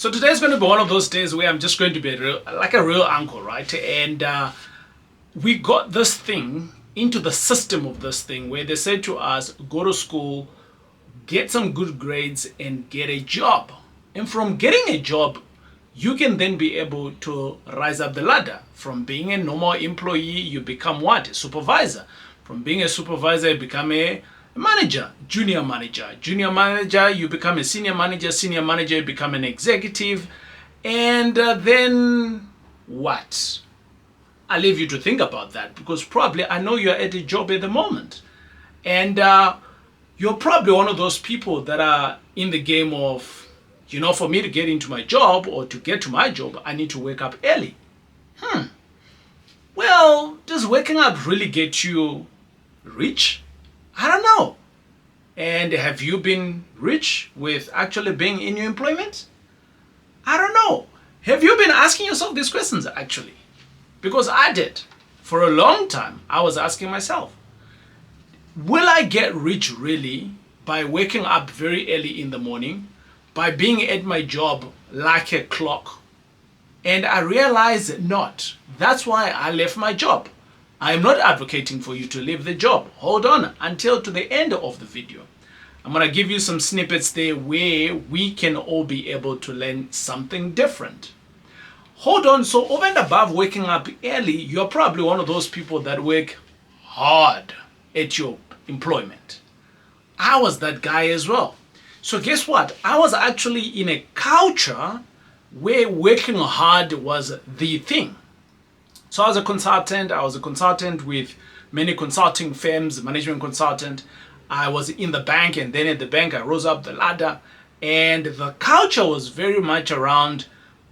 So today's going to be one of those days where I'm just going to be like a real uncle, right? And we got this thing into the system of this thing where they said to us, go to school, get some good grades and get a job. And from getting a job, you can then be able to rise up the ladder. From being a normal employee, you become what? A supervisor. From being a supervisor, you become a manager, junior manager. Junior manager, you become a senior manager. Senior manager, you become an executive. And then what? I leave you to think about that, because probably I know you're at a job at the moment. And you're probably one of those people that are in the game of, you know, for me to get into my job or to get to my job, I need to wake up early. Well, does waking up really get you rich? I don't know. And have you been rich with actually being in your employment? I don't know. Have you been asking yourself these questions actually? Because I did. For a long time, I was asking myself, will I get rich really by waking up very early in the morning, by being at my job like a clock? And I realized not. That's why I left my job. I'm not advocating for you to leave the job. Hold on until to the end of the video. I'm going to give you some snippets there where we can all be able to learn something different. Hold on. So over and above waking up early, you're probably one of those people that work hard at your employment. I was that guy as well. So guess what? I was actually in a culture where working hard was the thing. So I was a consultant with many consulting firms, management consultant. I was in the bank, and then at the bank I rose up the ladder, and the culture was very much around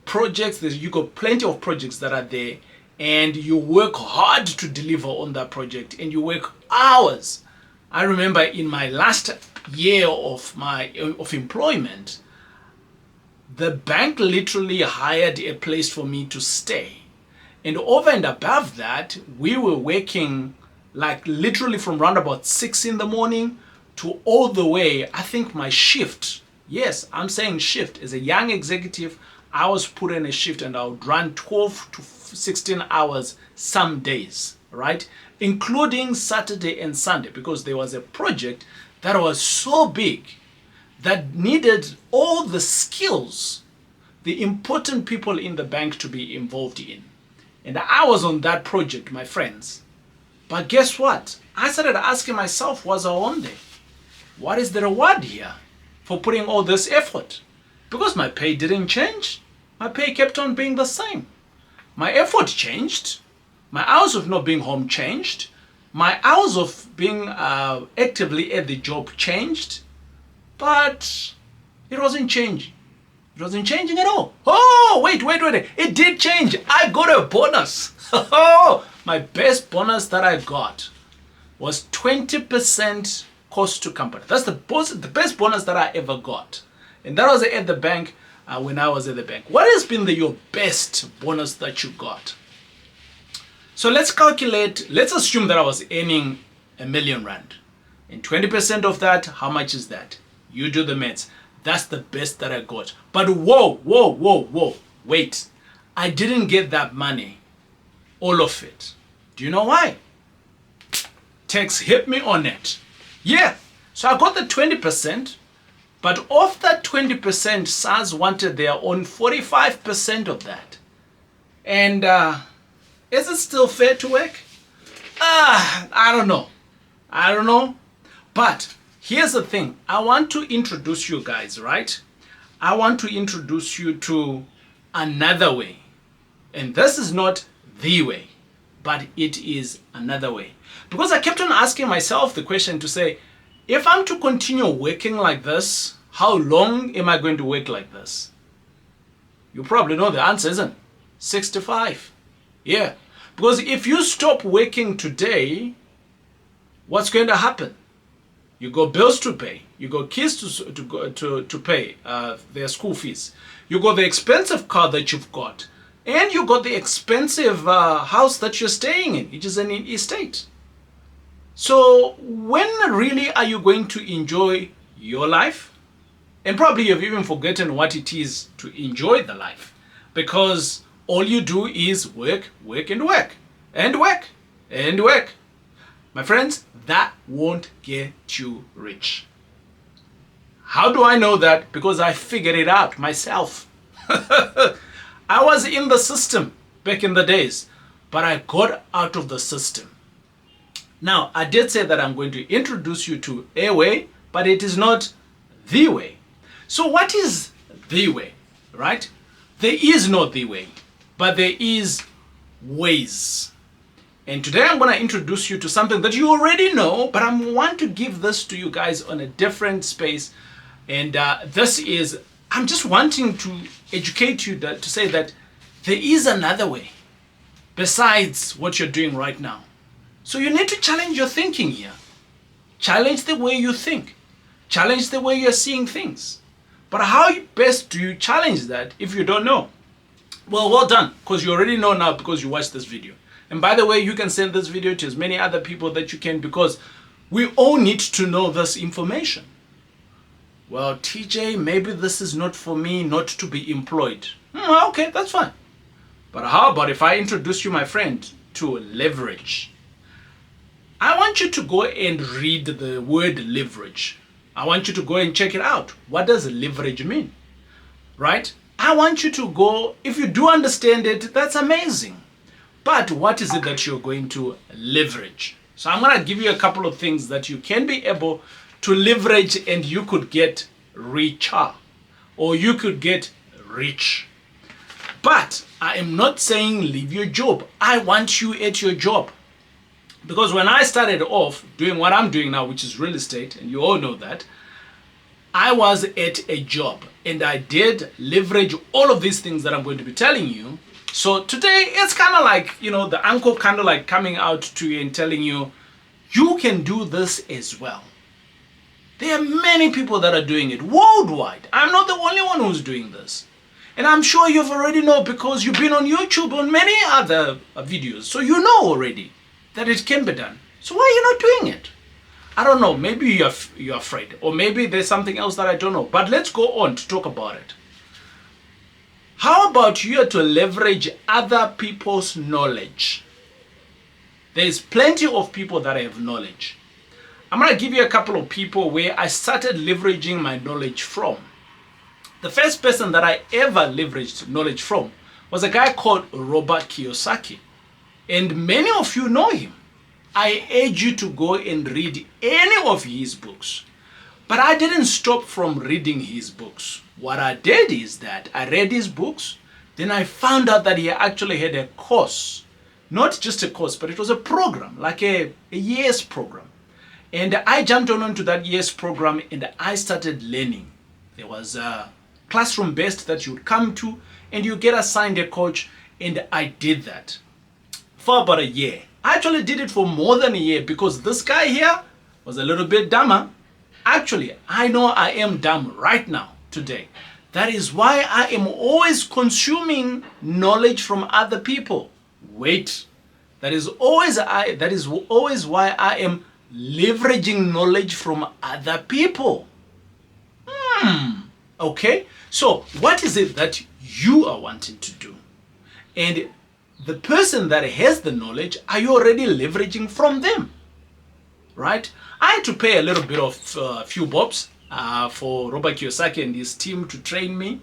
projects. You got plenty of projects that are there, and you work hard to deliver on that project, and you work hours. I remember in my last year of employment, the bank literally hired a place for me to stay. And over and above that, we were working like literally from around about 6 in the morning to all the way, I think my shift, yes, I'm saying shift. As a young executive, I was put in a shift and I would run 12 to 16 hours some days, right? Including Saturday and Sunday, because there was a project that was so big that needed all the skills, the important people in the bank to be involved in. And I was on that project, my friends. But guess what? I started asking myself, was I on there? What is the reward here for putting all this effort? Because my pay didn't change. My pay kept on being the same. My effort changed. My hours of not being home changed. My hours of being actively at the job changed. But it wasn't changing. It wasn't changing at all. Oh, wait. It did change. I got a bonus. Oh, my best bonus that I got was 20% cost to company. That's the best bonus that I ever got. And that was at the bank when I was at the bank. What has been your best bonus that you got? So let's calculate. Let's assume that I was earning R1 million. And 20% of that, how much is that? You do the maths. That's the best that I got. But whoa. Wait. I didn't get that money. All of it. Do you know why? Tax hit me on it. Yeah. So I got the 20%. But of that 20%, SARS wanted their own 45% of that. And is it still fair to work? I don't know. But here's the thing. I want to introduce you guys, right? I want to introduce you to another way. And this is not the way, but it is another way. Because I kept on asking myself the question to say, if I'm to continue working like this, how long am I going to work like this? You probably know the answer, isn't it? 65. Yeah. Because if you stop working today, what's going to happen? You got bills to pay. You got kids to pay their school fees. You got the expensive car that you've got. And you got the expensive house that you're staying in, which is an estate. So when really are you going to enjoy your life? And probably you've even forgotten what it is to enjoy the life, because all you do is work, work, and work, and work, and work. My friends, that won't get you rich. How do I know that? Because I figured it out myself. I was in the system back in the days, but I got out of the system. Now, I did say that I'm going to introduce you to a way, but it is not the way. So what is the way, right? There is no the way, but there is ways. And today I'm going to introduce you to something that you already know, but I want to give this to you guys on a different space. And this is, I'm just wanting to educate you to say that there is another way besides what you're doing right now. So you need to challenge your thinking here. Challenge the way you think. Challenge the way you're seeing things. But how best do you challenge that if you don't know? Well done, because you already know now because you watched this video. And by the way, you can send this video to as many other people that you can, because we all need to know this information. Well, TJ, maybe this is not for me, not to be employed. Okay, that's fine. But how about if I introduce you, my friend, to leverage? I want you to go and read the word leverage. I want you to go and check it out. What does leverage mean? Right? I want you to go, if you do understand it, that's amazing. But what is it that you're going to leverage? So I'm going to give you a couple of things that you can be able to leverage, and you could get richer, or you could get rich. But I am not saying leave your job. I want you at your job. Because when I started off doing what I'm doing now, which is real estate, and you all know that, I was at a job and I did leverage all of these things that I'm going to be telling you. So today it's kind of like, the uncle kind of like coming out to you and telling you, you can do this as well. There are many people that are doing it worldwide. I'm not the only one who's doing this. And I'm sure you've already know, because you've been on YouTube on many other videos. So you know already that it can be done. So why are you not doing it? I don't know. Maybe you're afraid. Or maybe there's something else that I don't know. But let's go on to talk about it. How about you to leverage other people's knowledge? There's plenty of people that have knowledge. I'm going to give you a couple of people where I started leveraging my knowledge from. The first person that I ever leveraged knowledge from was a guy called Robert Kiyosaki. And many of you know him. I urge you to go and read any of his books. But I didn't stop from reading his books. What I did is that I read his books, then I found out that he actually had a course. Not just a course, but it was a program, like a year's program. And I jumped onto that year's program and I started learning. There was a classroom based that you would come to and you get assigned a coach, and I did that for about a year. I actually did it for more than a year, because this guy here was a little bit dumber. Actually, I know I am dumb right now, today. That is why I am always consuming knowledge from other people. Wait, that is always why I am leveraging knowledge from other people. Okay, so what is it that you are wanting to do? And the person that has the knowledge, are you already leveraging from them? Right? I had to pay a little bit of few bobs for Robert Kiyosaki and his team to train me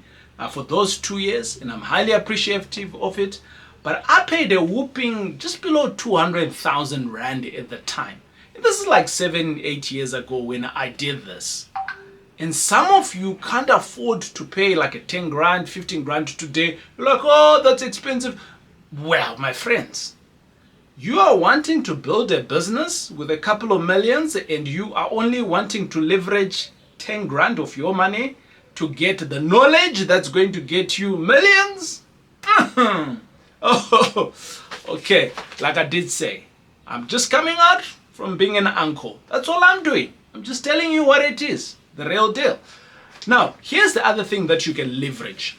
for those 2 years, and I'm highly appreciative of it. But I paid a whooping just below 200,000 Rand at the time. And this is like 7-8 years ago when I did this. And some of you can't afford to pay like a 10 grand, 15 grand today. You're like, oh, that's expensive. Well, my friends, you are wanting to build a business with a couple of millions, and you are only wanting to leverage 10 grand of your money to get the knowledge that's going to get you millions? Oh, okay. Like I did say, I'm just coming out from being an uncle. That's all I'm doing. I'm just telling you what it is. The real deal. Now, here's the other thing that you can leverage.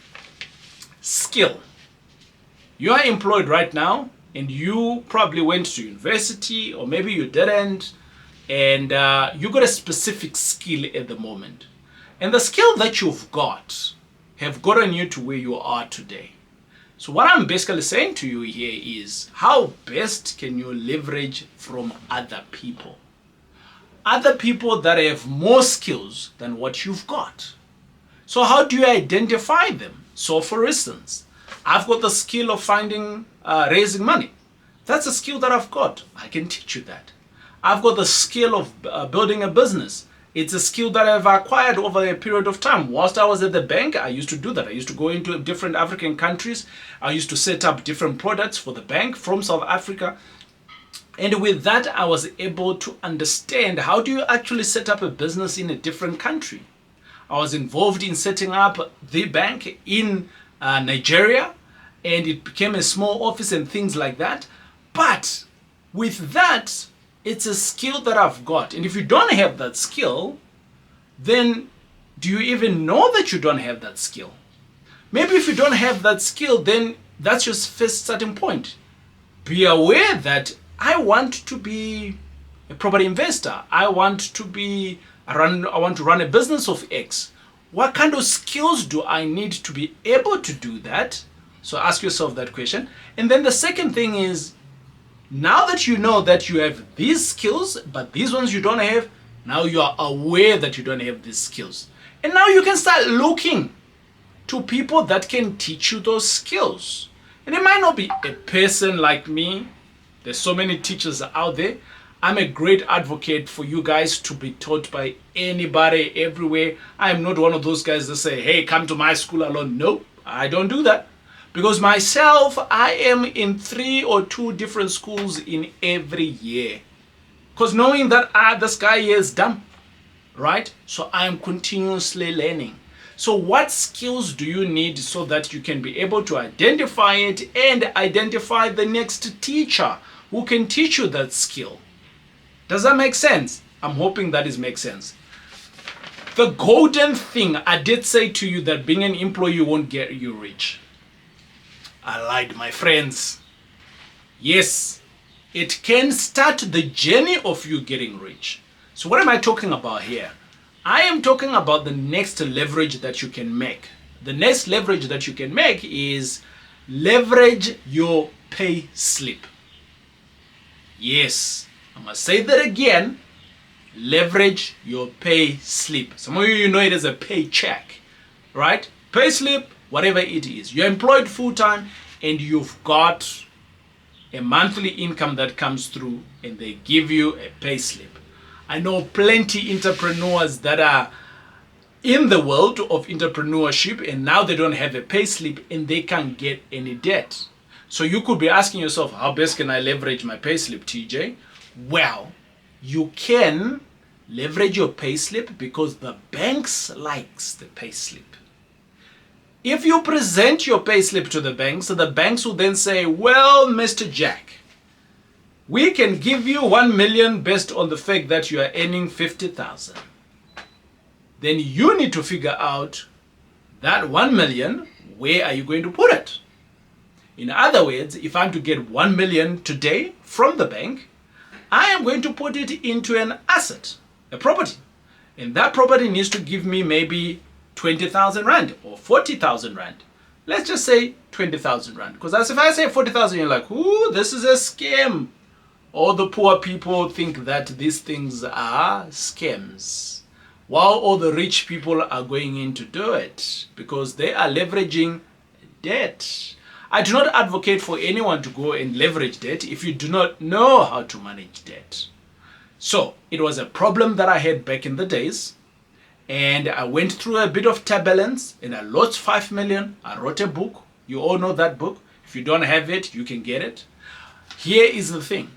Skill. You are employed right now, and you probably went to university, or maybe you didn't, and you got a specific skill at the moment. And the skill that you've got have gotten you to where you are today. So what I'm basically saying to you here is, how best can you leverage from other people? Other people that have more skills than what you've got. So how do you identify them? So for instance, I've got the skill of raising money. That's a skill that I've got. I can teach you that. I've got the skill of building a business. It's a skill that I've acquired over a period of time. Whilst I was at the bank, I used to do that. I used to go into different African countries. I used to set up different products for the bank from South Africa. And with that, I was able to understand, how do you actually set up a business in a different country? I was involved in setting up the bank in Nigeria, and it became a small office and things like that. But with that, it's a skill that I've got. And if you don't have that skill, then do you even know that you don't have that skill? Maybe if you don't have that skill, then that's your first starting point. Be aware that I want to be a property investor. I want to run a business of X. What kind of skills do I need to be able to do that? So ask yourself that question. And then the second thing is, now that you know that you have these skills, but these ones you don't have, now you are aware that you don't have these skills. And now you can start looking to people that can teach you those skills. And it might not be a person like me. There's so many teachers out there. I'm a great advocate for you guys to be taught by anybody everywhere. I am not one of those guys that say, hey, come to my school alone. No, I don't do that. Because myself, I am in 3 or 2 different schools in every year. Because knowing that this guy here is dumb, right? So I am continuously learning. So what skills do you need so that you can be able to identify it and identify the next teacher who can teach you that skill? Does that make sense? I'm hoping that makes sense. The golden thing, I did say to you that being an employee won't get you rich. I lied, my friends. Yes, it can start the journey of you getting rich. So what am I talking about here? I am talking about the next leverage that you can make. The next leverage that you can make is leverage your pay slip. Yes, I'm going to say that again. Leverage your pay slip. Some of you know it as a paycheck, right? Pay slip, whatever it is. You're employed full-time and you've got a monthly income that comes through and they give you a pay slip. I know plenty entrepreneurs that are in the world of entrepreneurship and now they don't have a pay slip and they can't get any debt. So you could be asking yourself, how best can I leverage my pay slip, TJ? Well, you can leverage your pay slip because the banks likes the pay slip. If you present your pay slip to the banks, so the banks will then say, well, Mr. Jack, we can give you 1 million based on the fact that you are earning 50,000. Then you need to figure out that 1 million, where are you going to put it? In other words, if I'm to get 1 million today from the bank, I am going to put it into an asset, a property. And that property needs to give me maybe 20,000 rand or 40,000 rand. Let's just say 20,000 rand. Because as if I say 40,000, you're like, ooh, this is a scam. All the poor people think that these things are scams, while all the rich people are going in to do it because they are leveraging debt. I do not advocate for anyone to go and leverage debt if you do not know how to manage debt. So it was a problem that I had back in the days, and I went through a bit of turbulence and I lost 5 million. I wrote a book. You all know that book. If you don't have it, you can get it. Here is the thing.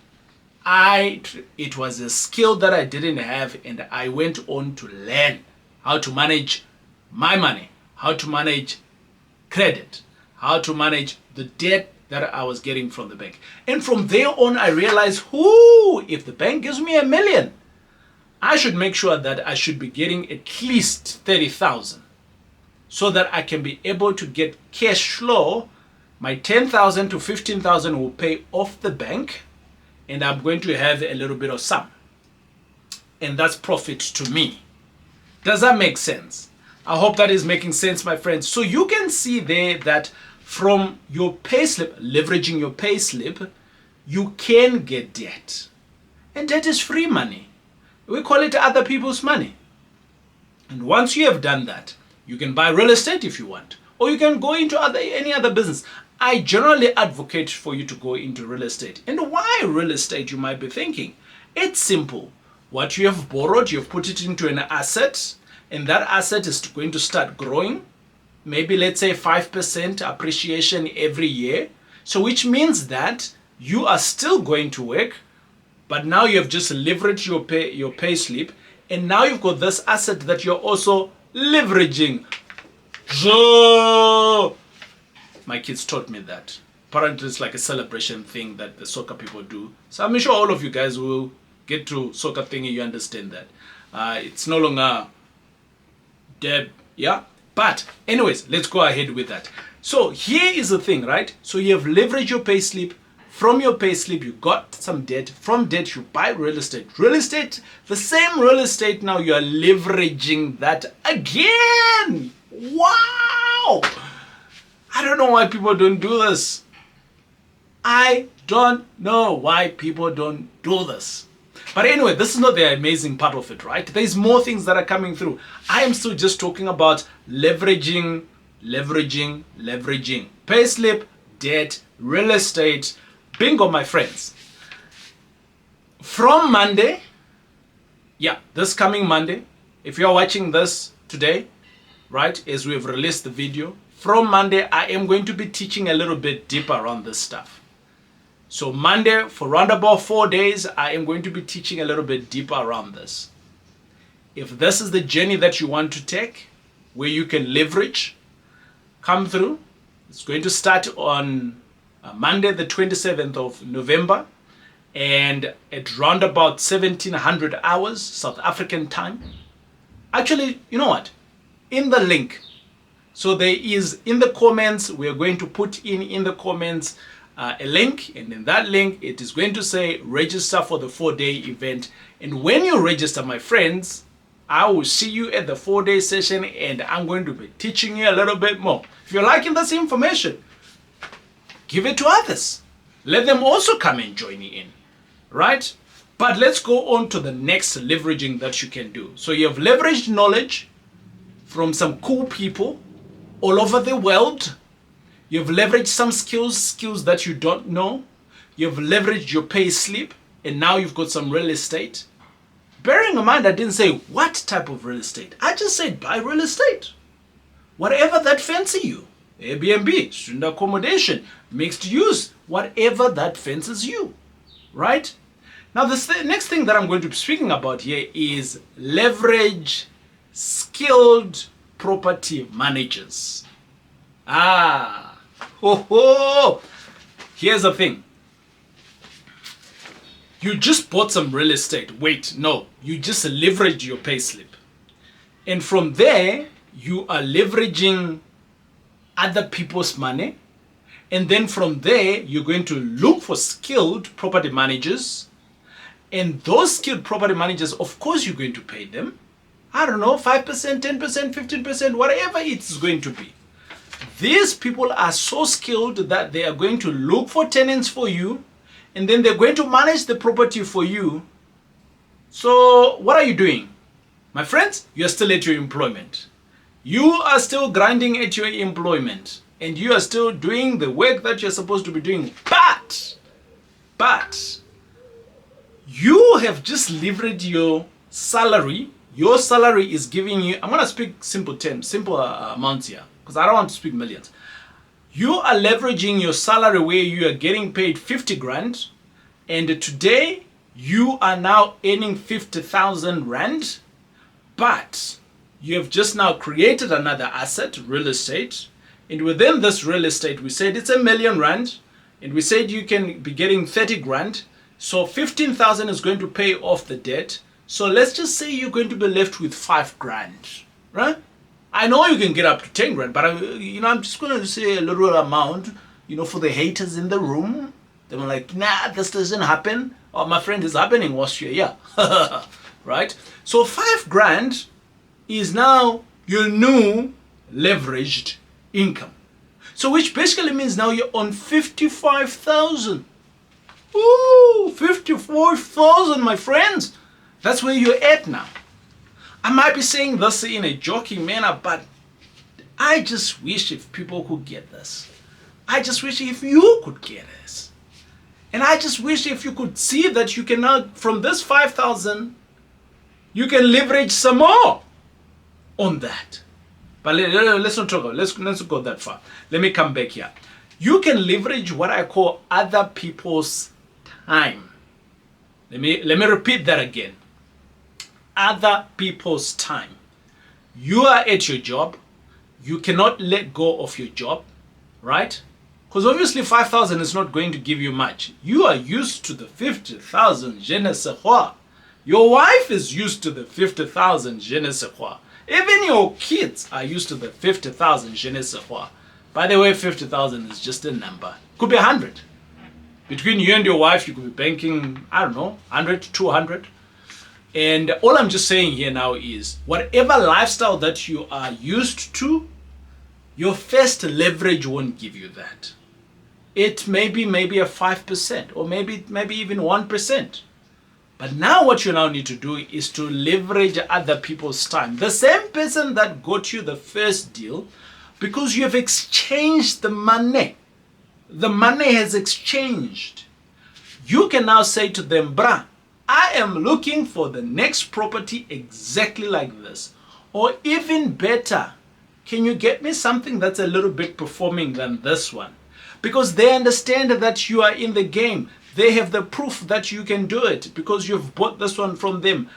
It was a skill that I didn't have, and I went on to learn how to manage my money, how to manage credit, how to manage the debt that I was getting from the bank. And from there on, I realized, if the bank gives me 1 million, I should make sure that I should be getting at least 30,000 so that I can be able to get cash flow. My 10,000 to 15,000 will pay off the bank, and I'm going to have a little bit of sum. And that's profit to me. Does that make sense? I hope that is making sense, my friends. So you can see there that from your payslip, leveraging your payslip, you can get debt. And debt is free money. We call it other people's money. And once you have done that, you can buy real estate if you want, or you can go into any other business. I generally advocate for you to go into real estate. And why real estate, you might be thinking? It's simple. What you have borrowed, you've put it into an asset, and that asset is going to start growing. Maybe let's say 5% appreciation every year. So which means that you are still going to work, but now you have just leveraged your pay slip, and now you've got this asset that you're also leveraging. So my kids taught me that. Apparently it's like a celebration thing that the soccer people do. So I'm sure all of you guys will get to soccer thing and you understand that. It's no longer Deb, yeah? But anyways, let's go ahead with that. So here is the thing, right? So you have leveraged your pay slip. From your pay slip, you got some debt. From debt, you buy real estate. Real estate, the same real estate now, you are leveraging that again. Wow! I don't know why people don't do this. I don't know why people don't do this. But anyway, this is not the amazing part of it, right? There's more things that are coming through. I am still just talking about leveraging. Payslip, debt, real estate. Bingo, my friends. From Monday, this coming Monday, if you're watching this today, right, as we have released the video, from Monday, I am going to be teaching a little bit deeper around this stuff. So Monday, for around about 4 days, I am going to be teaching a little bit deeper around this. If this is the journey that you want to take, where you can leverage, come through. It's going to start on Monday, the 27th of November, and at round about 1700 hours, South African time. Actually, you know what? In the link. So there is, in the comments, we're going to put in the comments a link, and in that link, it is going to say register for the 4-day event. And when you register, my friends, I will see you at the 4-day session, and I'm going to be teaching you a little bit more. If you're liking this information, give it to others. Let them also come and join you in, right? But let's go on to the next leveraging that you can do. So you have leveraged knowledge from some cool people all over the world. You've leveraged some skills that you don't know. You've leveraged your pay slip, and now you've got some real estate. Bearing in mind, I didn't say what type of real estate. I just said buy real estate. Whatever that fancy you. Airbnb, student accommodation, mixed use, whatever that fancies you, right? Now, the next thing that I'm going to be speaking about here is leverage skilled property managers. Here's the thing. You just bought some real estate. Wait, no, you just leveraged your pay slip. And from there, you are leveraging other people's money, and then from there you're going to look for skilled property managers, and those skilled property managers, of course, you're going to pay them, I don't know, 5%, 10%, 15%, whatever it's going to be. These people are so skilled that they are going to look for tenants for you, and then they're going to manage the property for you. So what are you doing, my friends? You're still at your employment. You are still grinding at your employment, and you are still doing the work that you're supposed to be doing. But you have just leveraged your salary. Your salary is giving you, I'm going to speak simple terms, simple amounts here, because I don't want to speak millions. You are leveraging your salary where you are getting paid 50 grand, and today you are now earning 50,000 rand, but you have just now created another asset, real estate. And within this real estate, we said it's 1 million rand. And we said you can be getting 30 grand. So 15,000 is going to pay off the debt. So let's just say you're going to be left with 5 grand, right? I know you can get up to 10 grand, but I'm just going to say a little amount, for the haters in the room. They were like, nah, this doesn't happen. Oh, my friend, it's happening, Austria, yeah. Right? So 5 grand is now your new leveraged income. So which basically means now you're on 55,000. Ooh, 54,000, my friends. That's where you're at now. I might be saying this in a joking manner, but I just wish if people could get this. I just wish if you could get this. And I just wish if you could see that you can now, from this 5,000, you can leverage some more on that. But let's not talk. Let's go that far. Let me come back here. You can leverage what I call other people's time. Let me repeat that again. Other people's time. You are at your job. You cannot let go of your job, right? Because obviously 5,000 is not going to give you much. You are used to the 50,000 je ne sais quoi. Your wife is used to the 50,000 je ne sais quoi. Even your kids are used to the 50,000 je ne sais quoi. By the way, 50,000 is just a number. Could be 100. Between you and your wife, you could be banking, I don't know, 100, 200. And all I'm just saying here now is whatever lifestyle that you are used to, your first leverage won't give you that. It may be maybe a 5% or maybe even 1%. But now what you now need to do is to leverage other people's time. The same person that got you the first deal, because you have exchanged the money. The money has exchanged. You can now say to them, bruh, I am looking for the next property exactly like this. Or even better, can you get me something that's a little bit performing than this one? Because they understand that you are in the game. They have the proof that you can do it because you've bought this one from them.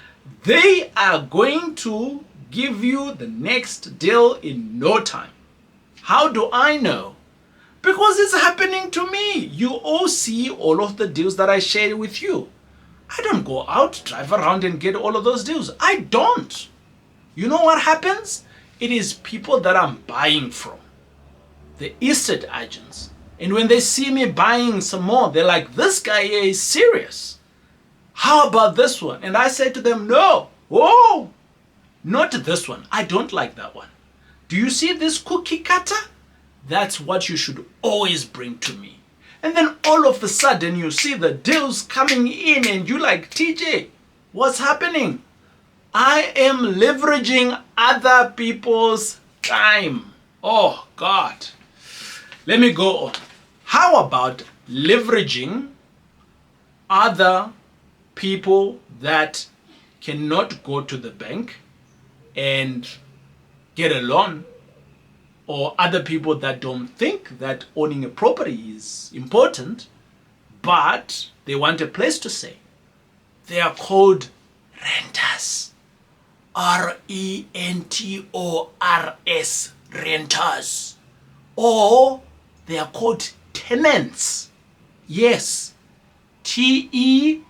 They are going to give you the next deal in no time. How do I know? Because it's happening to me. You all see all of the deals that I share with you. I don't go out, drive around and get all of those deals. I don't. You know what happens? It is people that I'm buying from. The estate agents. And when they see me buying some more, they're like, this guy here is serious. How about this one? And I say to them, no, oh, not this one. I don't like that one. Do you see this cookie cutter? That's what you should always bring to me. And then all of a sudden you see the deals coming in and you're like, TJ, what's happening? I am leveraging other people's time. Oh, God. Let me go on. How about leveraging other people that cannot go to the bank and get a loan, or other people that don't think that owning a property is important, but they want a place to stay? They are called renters. R-E-N-T-O-R-S, renters. Or they are called tenants. Yes, T-E-N-A-N-T-S,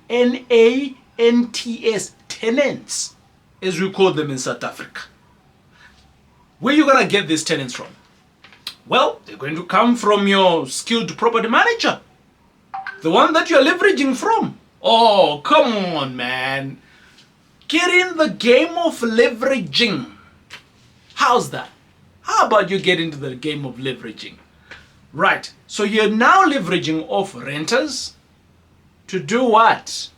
tenants, as we call them in South Africa. Where are you going to get these tenants from? Well, they're going to come from your skilled property manager, the one that you're leveraging from. Oh, come on, man. Get in the game of leveraging. How's that? How about you get into the game of leveraging? Right, so you're now leveraging off renters to do what?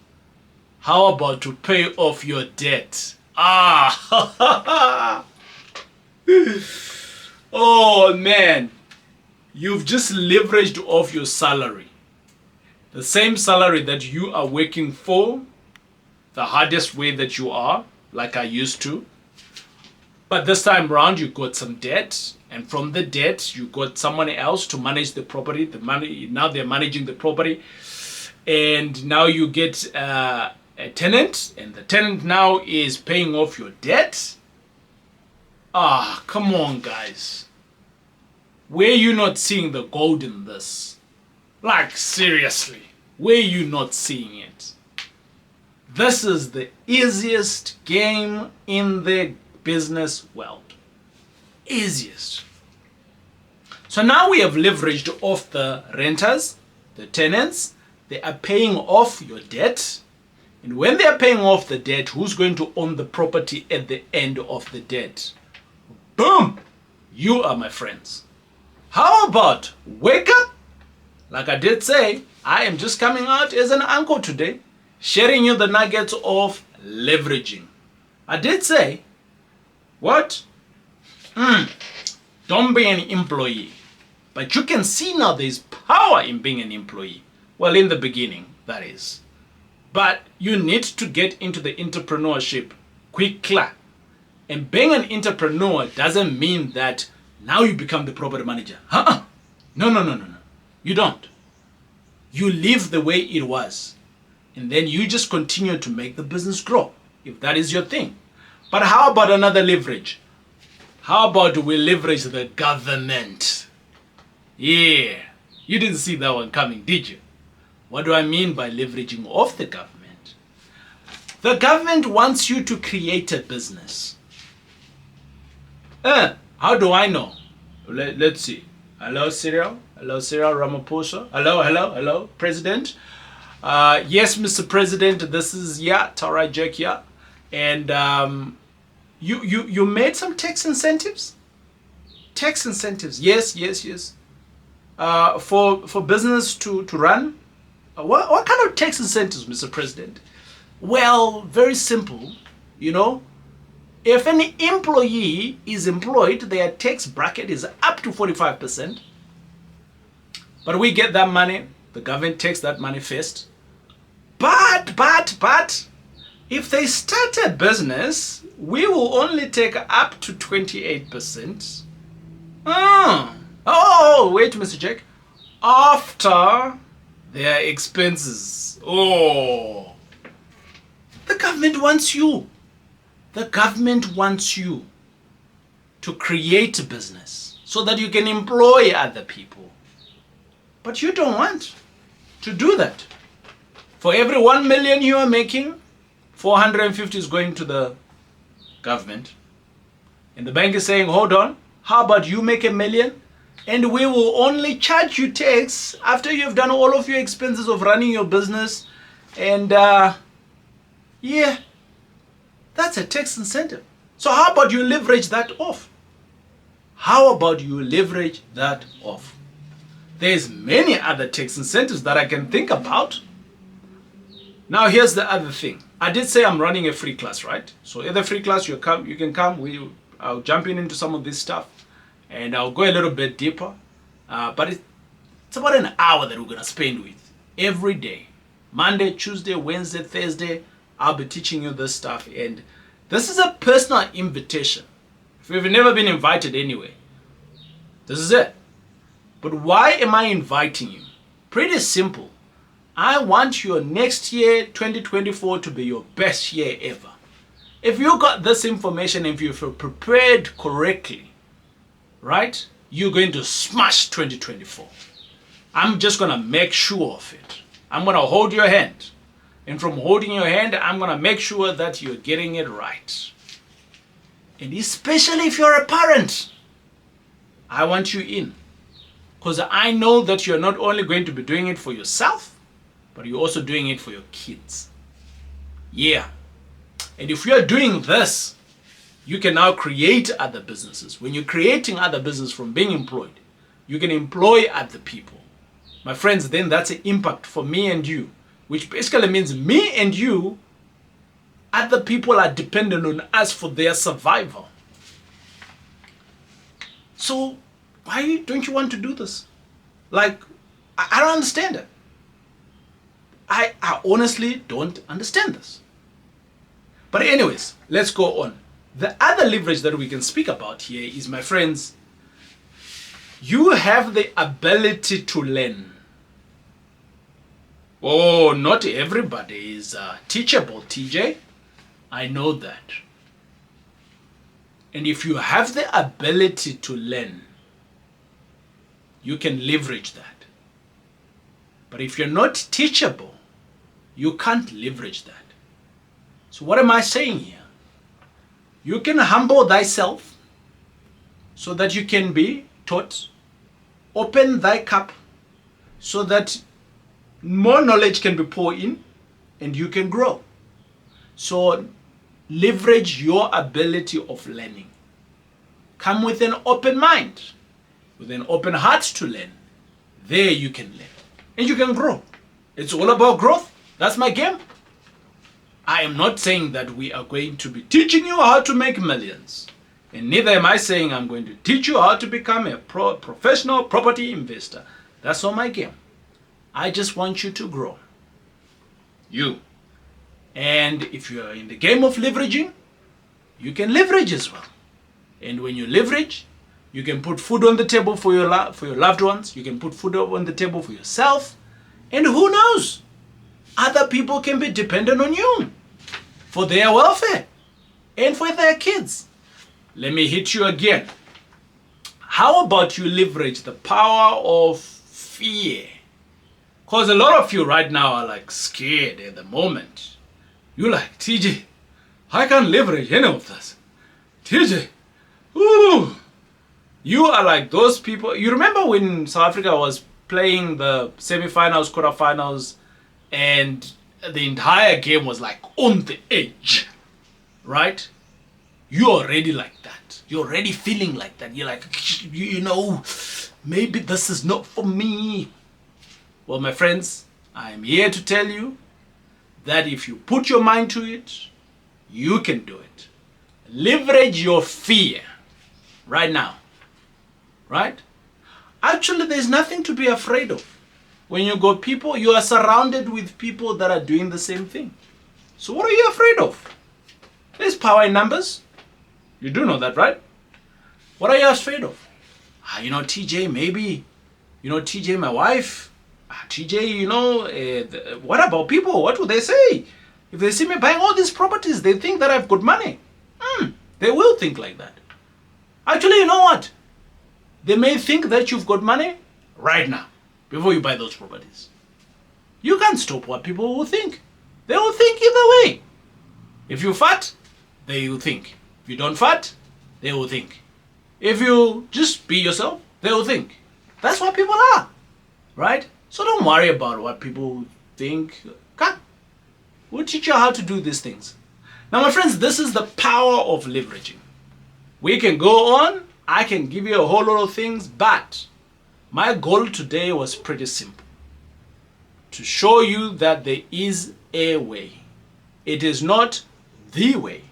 How about to pay off your debt? Ah, oh man, you've just leveraged off your salary. The same salary that you are working for, the hardest way that you are, like I used to. But this time around, you got some debt. And from the debt, you got someone else to manage the property. The money, now they're managing the property. And now you get a tenant. And the tenant now is paying off your debt. Ah, come on, guys. Where you not seeing the gold in this? Like, seriously. Where you not seeing it? This is the easiest game in the business world. Easiest. So now we have leveraged off the renters, the tenants. They are paying off your debt. And when they are paying off the debt, who's going to own the property at the end of the debt? boom, you are my friends. How about wake up? Like I did say, I am just coming out as an uncle today, sharing you the nuggets of leveraging. I did say, what? Don't be an employee. But you can see now there's power in being an employee. Well, in the beginning, that is. But you need to get into the entrepreneurship quickly. And being an entrepreneur doesn't mean that now you become the property manager. No. You don't. You live the way it was. And then you just continue to make the business grow, if that is your thing. But how about another leverage? How about we leverage the government? Yeah, you didn't see that one coming, did you? What do I mean by leveraging off the government? The government wants you to create a business. How do I know? Let's see. Hello, Cyril. Hello, Cyril Ramaphosa. Hello, President. Yes, Mr. President, this is Taurai Jack here. And you made some tax incentives? Tax incentives, yes. For business to run? What kind of tax incentives, Mr. President? Well, very simple, If an employee is employed, their tax bracket is up to 45%. But we get that money. The government takes that money first. But, if they start a business, we will only take up to 28%. Oh, wait, Mr. Jack. After their expenses. Oh. The government wants you. The government wants you to create a business so that you can employ other people. But you don't want to do that. For every 1 million you are making, 450 is going to the government. And the bank is saying, hold on, how about you make 1 million? And we will only charge you tax after you've done all of your expenses of running your business. And that's a tax incentive. So how about you leverage that off? There's many other tax incentives that I can think about. Now here's the other thing. I did say I'm running a free class, right? So in the free class, you can come. I'll jump into some of this stuff, and I'll go a little bit deeper. But it's about an hour that we're gonna spend with every day, Monday, Tuesday, Wednesday, Thursday. I'll be teaching you this stuff, and this is a personal invitation. If you've never been invited anyway, this is it. But why am I inviting you? Pretty simple. I want your next year, 2024, to be your best year ever. If you got this information, if you feel prepared correctly, right, you're going to smash 2024. I'm just going to make sure of it. I'm going to hold your hand. And from holding your hand, I'm going to make sure that you're getting it right. And especially if you're a parent, I want you in. Because I know that you're not only going to be doing it for yourself, but you're also doing it for your kids. Yeah. And if you're doing this, you can now create other businesses. When you're creating other business from being employed, you can employ other people. My friends, then that's an impact for me and you, which basically means me and you, other people are dependent on us for their survival. So why don't you want to do this? Like, I don't understand it. I honestly don't understand this. But anyways, let's go on. The other leverage that we can speak about here is, my friends, you have the ability to learn. Oh, not everybody is teachable, TJ. I know that. And if you have the ability to learn, you can leverage that. But if you're not teachable, you can't leverage that. So what am I saying here? You can humble thyself so that you can be taught. Open thy cup so that more knowledge can be poured in and you can grow. So leverage your ability of learning. Come with an open mind, with an open heart to learn. There you can learn. And you can grow. It's all about growth. That's my game. I am not saying that we are going to be teaching you how to make millions. And neither am I saying I'm going to teach you how to become a professional property investor. That's not my game. I just want you to grow. You. And if you are in the game of leveraging, you can leverage as well. And when you leverage, you can put food on the table for your loved ones. You can put food on the table for yourself. And who knows? Other people can be dependent on you for their welfare and for their kids. Let me hit you again. How about you leverage the power of fear? Because a lot of you right now are like scared at the moment. You're like, TJ, I can't leverage any of this. TJ, ooh. You are like those people. You remember when South Africa was playing the semi-finals, quarterfinals, and the entire game was like on the edge, right? You're already like that. You're already feeling like that. You're like, you know, maybe this is not for me. Well, my friends, I'm here to tell you that if you put your mind to it, you can do it. Leverage your fear right now, right? Actually, there's nothing to be afraid of. When you got people, you are surrounded with people that are doing the same thing. So what are you afraid of? There's power in numbers. You do know that, right? What are you afraid of? You know, TJ, maybe, you know, TJ, my wife, TJ, you know, what about people? What would they say? If they see me buying all these properties, they think that I've got money. They will think like that. Actually, you know what? They may think that you've got money right now before you buy those properties. You can't stop what people will think. They will think either way. If you fart, they will think. If you don't fart, they will think. If you just be yourself, they will think. That's what people are, right? So don't worry about what people think. Come, we'll teach you how to do these things. Now, my friends, this is the power of leveraging. We can go on. I can give you a whole lot of things, but my goal today was pretty simple. To show you that there is a way. It is not the way,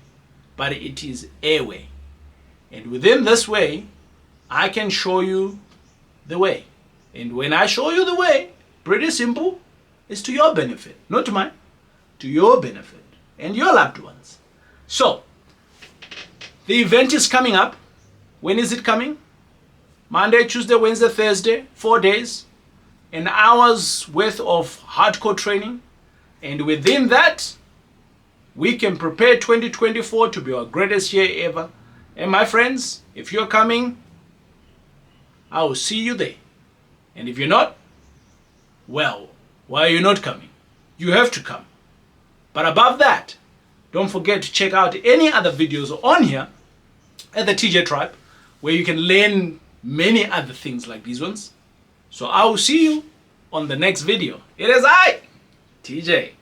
but it is a way. And within this way, I can show you the way. And when I show you the way, pretty simple, it's to your benefit, not to mine, to your benefit and your loved ones. So, the event is coming up. When is it coming? Monday, Tuesday, Wednesday, Thursday, 4 days, an hour's worth of hardcore training. And within that, we can prepare 2024 to be our greatest year ever. And my friends, if you're coming, I will see you there. And if you're not, well, why are you not coming? You have to come. But above that, don't forget to check out any other videos on here at the TJ Tribe, where you can learn many other things like these ones. So I will see you on the next video. It is I, TJ.